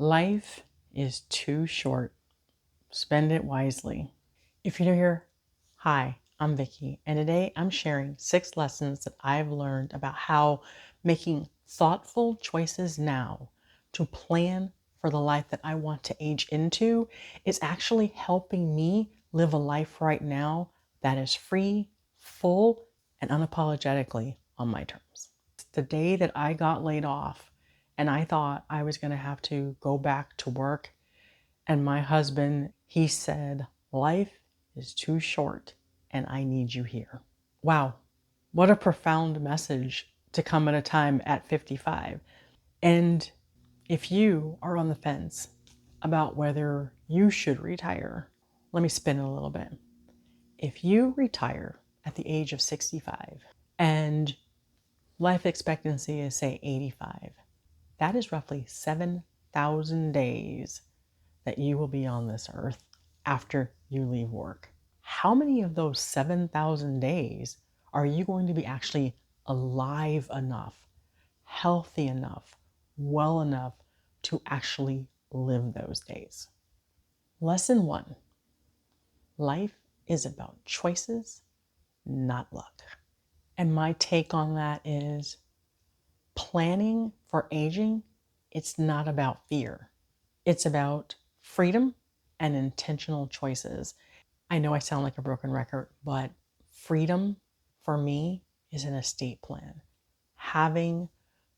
Life is too short. Spend it wisely. If you're new here, hi, I'm Vicki, and today I'm sharing 6 lessons that I've learned about how making thoughtful choices now to plan for the life that I want to age into is actually helping me live a life right now that is free, full, and unapologetically on my terms. The day that I got laid off and I thought I was going to have to go back to work, and my husband, he said, life is too short and I need you here. Wow, what a profound message to come at a time at 55. And if you are on the fence about whether you should retire, let me spin it a little bit. If you retire at the age of 65 and life expectancy is, say, 85, that is roughly 7,000 days that you will be on this earth after you leave work. How many of those 7,000 days are you going to be actually alive enough, healthy enough, well enough to actually live those days? Lesson 1, life is about choices, not luck. And my take on that is planning for aging, it's not about fear. It's about freedom and intentional choices. I know I sound like a broken record, but freedom for me is an estate plan. Having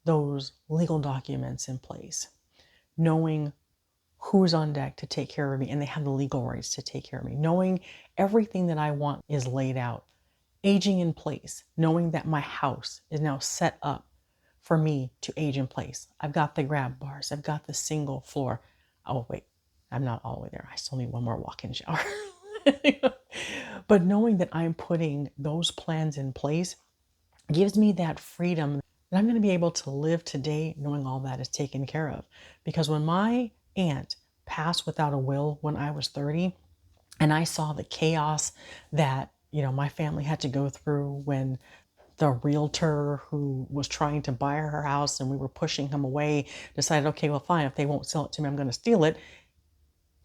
those legal documents in place, knowing who's on deck to take care of me, and they have the legal rights to take care of me, knowing everything that I want is laid out, aging in place, knowing that my house is now set up for me to age in place. I've got the grab bars, I've got the single floor. Oh, wait, I'm not all the way there. I still need one more walk-in shower. But knowing that I'm putting those plans in place gives me that freedom that I'm going to be able to live today knowing all that is taken care of. Because when my aunt passed without a will when I was 30, and I saw the chaos that, my family had to go through when the realtor who was trying to buy her house and we were pushing him away decided, okay, well, fine, if they won't sell it to me, I'm going to steal it,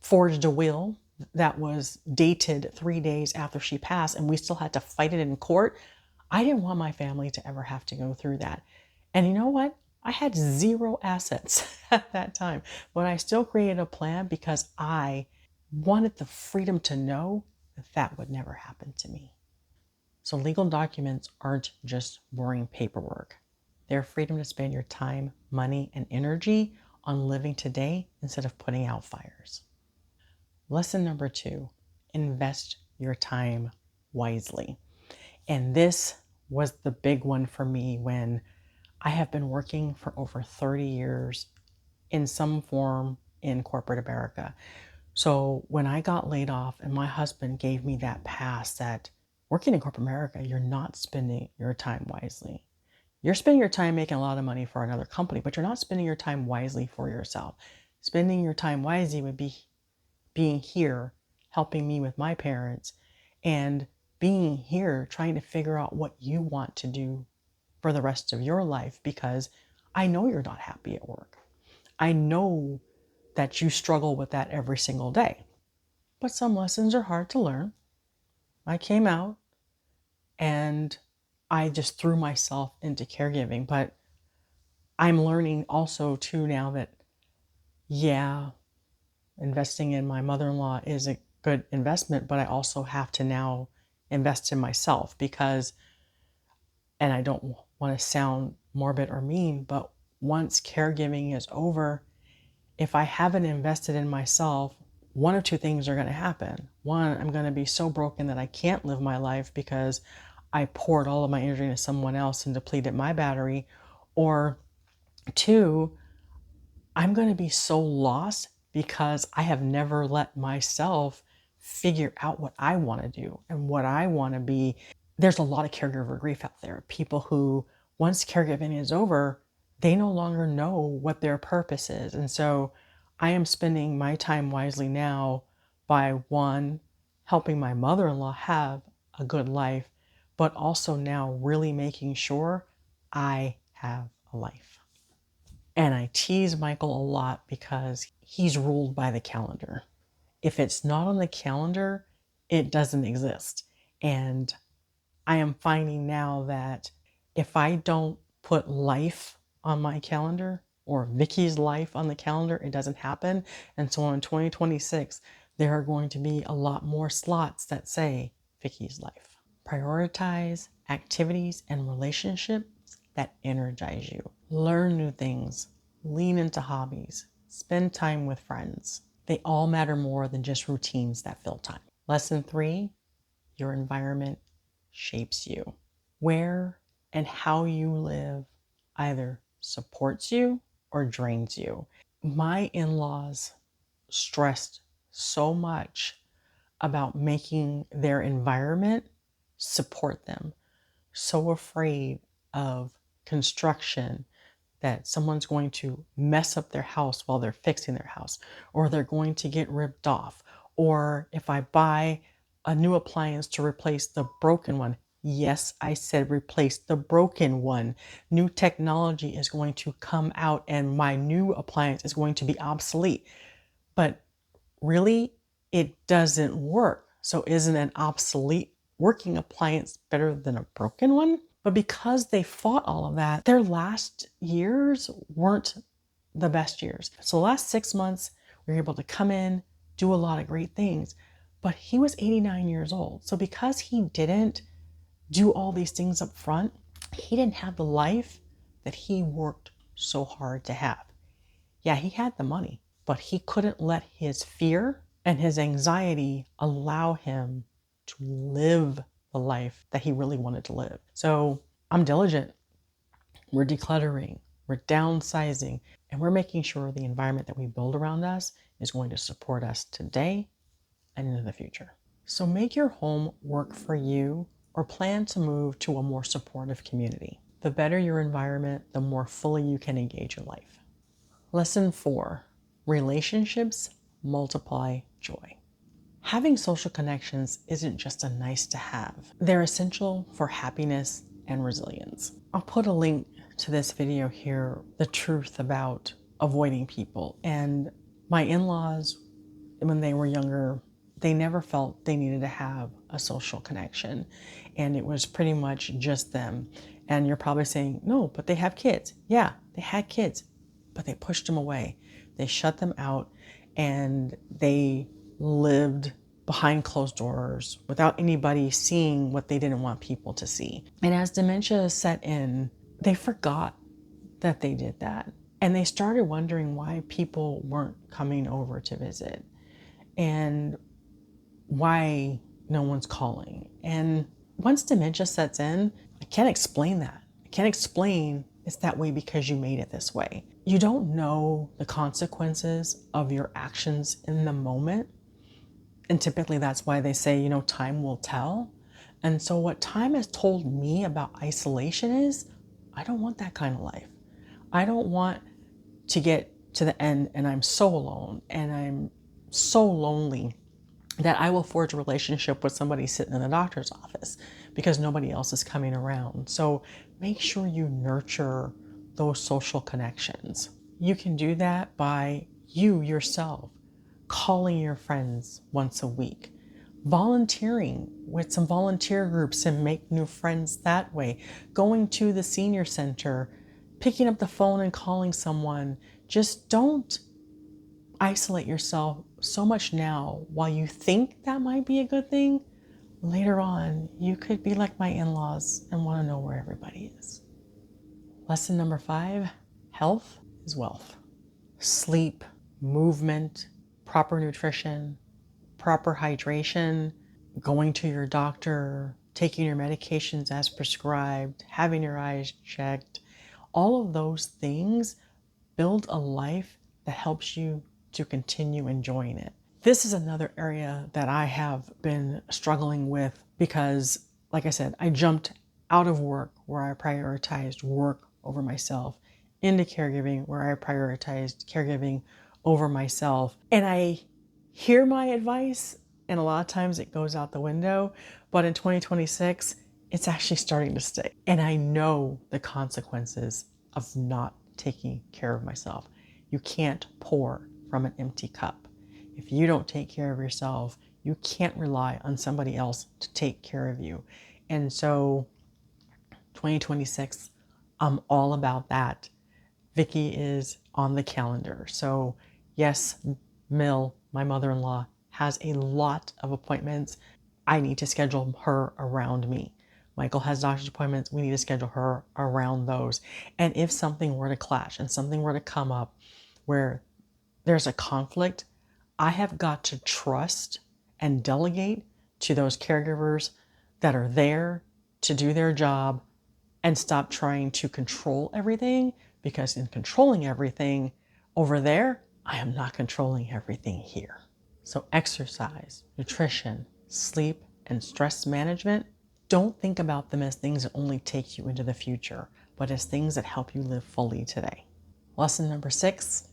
forged a will that was dated 3 days after she passed, and we still had to fight it in court. I didn't want my family to ever have to go through that. And you know what? I had 0 assets at that time, but I still created a plan because I wanted the freedom to know that that would never happen to me. So legal documents aren't just boring paperwork. They're freedom to spend your time, money, and energy on living today instead of putting out fires. Lesson number 2, invest your time wisely. And this was the big one for me when I have been working for over 30 years in some form in corporate America. So when I got laid off and my husband gave me that pass that working in corporate America, you're not spending your time wisely. You're spending your time making a lot of money for another company, but you're not spending your time wisely for yourself. Spending your time wisely would be being here, helping me with my parents, and being here trying to figure out what you want to do for the rest of your life, because I know you're not happy at work. I know that you struggle with that every single day. But some lessons are hard to learn. I came out and I just threw myself into caregiving, but I'm learning also too now that, yeah, investing in my mother-in-law is a good investment, but I also have to now invest in myself because, and I don't want to sound morbid or mean, but once caregiving is over, if I haven't invested in myself, one of 2 things are going to happen. One, I'm going to be so broken that I can't live my life because I poured all of my energy into someone else and depleted my battery. Or 2, I'm going to be so lost because I have never let myself figure out what I want to do and what I want to be. There's a lot of caregiver grief out there. People who, once caregiving is over, they no longer know what their purpose is. And so I am spending my time wisely now by, 1, helping my mother-in-law have a good life, but also now really making sure I have a life. And I tease Michael a lot because he's ruled by the calendar. If it's not on the calendar, it doesn't exist. And I am finding now that if I don't put life on my calendar or Vicky's life on the calendar, it doesn't happen. And so in 2026, there are going to be a lot more slots that say Vicky's life. Prioritize activities and relationships that energize you. Learn new things, lean into hobbies, spend time with friends. They all matter more than just routines that fill time. Lesson 3, your environment shapes you. Where and how you live either supports you or drains you. My in-laws stressed so much about making their environment support them. So afraid of construction, that someone's going to mess up their house while they're fixing their house, or they're going to get ripped off, or if I buy a new appliance to replace the broken one. Yes, I said replace the broken one. New technology is going to come out and my new appliance is going to be obsolete. But really, it doesn't work. So isn't an obsolete working appliance better than a broken one? But because they fought all of that, their last years weren't the best years. So the last 6 months, we were able to come in, do a lot of great things. But he was 89 years old. So because he didn't do all these things up front, he didn't have the life that he worked so hard to have. Yeah, he had the money, but he couldn't let his fear and his anxiety allow him to live the life that he really wanted to live. So I'm diligent. We're decluttering, we're downsizing, and we're making sure the environment that we build around us is going to support us today and into the future. So make your home work for you or plan to move to a more supportive community. The better your environment, the more fully you can engage in life. Lesson 4, relationships multiply joy. Having social connections isn't just a nice to have. They're essential for happiness and resilience. I'll put a link to this video here, the truth about avoiding people. And my in-laws, when they were younger, they never felt they needed to have a social connection. And it was pretty much just them. And you're probably saying, no, but they have kids. Yeah, they had kids, but they pushed them away. They shut them out and they lived behind closed doors without anybody seeing what they didn't want people to see. And as dementia set in, they forgot that they did that. And they started wondering why people weren't coming over to visit and why no one's calling. And once dementia sets in, I can't explain that. I can't explain it's that way because you made it this way. You don't know the consequences of your actions in the moment. And typically that's why they say, time will tell. And so what time has told me about isolation is, I don't want that kind of life. I don't want to get to the end and I'm so alone and I'm so lonely that I will forge a relationship with somebody sitting in the doctor's office because nobody else is coming around. So make sure you nurture those social connections. You can do that by you yourself calling your friends once a week, volunteering with some volunteer groups and make new friends that way, going to the senior center, picking up the phone and calling someone. Just don't isolate yourself so much now while you think that might be a good thing. Later on, you could be like my in-laws and want to know where everybody is. Lesson number 5, health is wealth. Sleep, movement, proper nutrition, proper hydration, going to your doctor, taking your medications as prescribed, having your eyes checked, all of those things build a life that helps you to continue enjoying it. This is another area that I have been struggling with because, like I said, I jumped out of work where I prioritized work over myself into caregiving where I prioritized caregiving over myself. And I hear my advice and a lot of times it goes out the window, but in 2026, it's actually starting to stick. And I know the consequences of not taking care of myself. You can't pour from an empty cup. If you don't take care of yourself, you can't rely on somebody else to take care of you. And so 2026, I'm all about that. Vicki is on the calendar. So yes, Mill, my mother-in-law, has a lot of appointments. I need to schedule her around me. Michael has doctor's appointments. We need to schedule her around those. And if something were to clash and something were to come up where there's a conflict, I have got to trust and delegate to those caregivers that are there to do their job and stop trying to control everything, because in controlling everything over there, I am not controlling everything here. So exercise, nutrition, sleep, and stress management, don't think about them as things that only take you into the future, but as things that help you live fully today. Lesson number 6,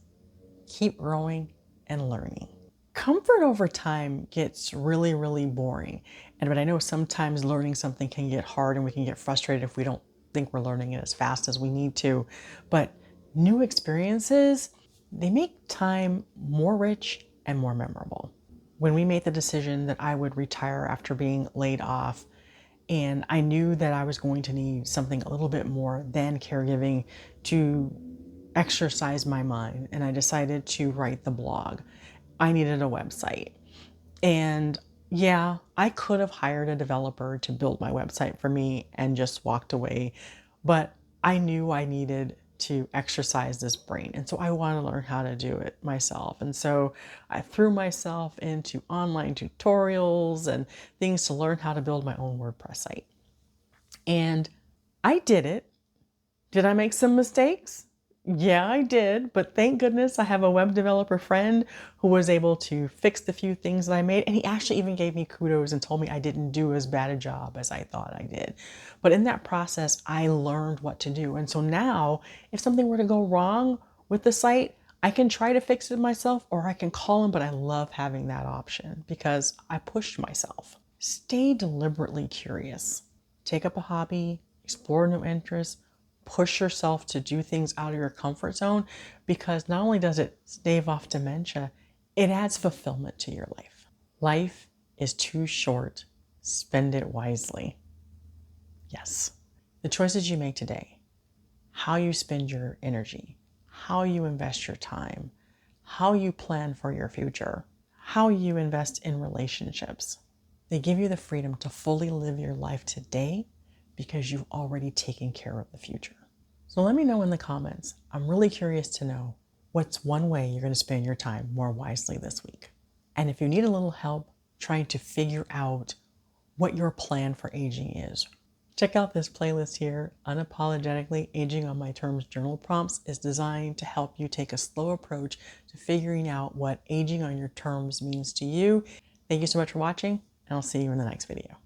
keep growing and learning. Comfort over time gets really, really boring. But I know sometimes learning something can get hard and we can get frustrated if we don't think we're learning it as fast as we need to. But new experiences, they make time more rich and more memorable. When we made the decision that I would retire after being laid off, and I knew that I was going to need something a little bit more than caregiving to exercise my mind, and I decided to write the blog. I needed a website. And yeah, I could have hired a developer to build my website for me and just walked away, but I knew I needed to exercise this brain. And so I wanted to learn how to do it myself. And so I threw myself into online tutorials and things to learn how to build my own WordPress site. And I did it. Did I make some mistakes? Yeah, I did, but thank goodness I have a web developer friend who was able to fix the few things that I made, and he actually even gave me kudos and told me I didn't do as bad a job as I thought I did. But in that process, I learned what to do. And so now, if something were to go wrong with the site, I can try to fix it myself or I can call him, but I love having that option because I pushed myself. Stay deliberately curious. Take up a hobby, explore new interests, push yourself to do things out of your comfort zone, because not only does it stave off dementia, it adds fulfillment to your life. Life is too short. Spend it wisely. Yes. The choices you make today, how you spend your energy, how you invest your time, how you plan for your future, how you invest in relationships, they give you the freedom to fully live your life today because you've already taken care of the future. So let me know in the comments. I'm really curious to know what's one way you're going to spend your time more wisely this week. And if you need a little help trying to figure out what your plan for aging is, check out this playlist here. Unapologetically Aging on My Terms Journal Prompts is designed to help you take a slow approach to figuring out what aging on your terms means to you. Thank you so much for watching, and I'll see you in the next video.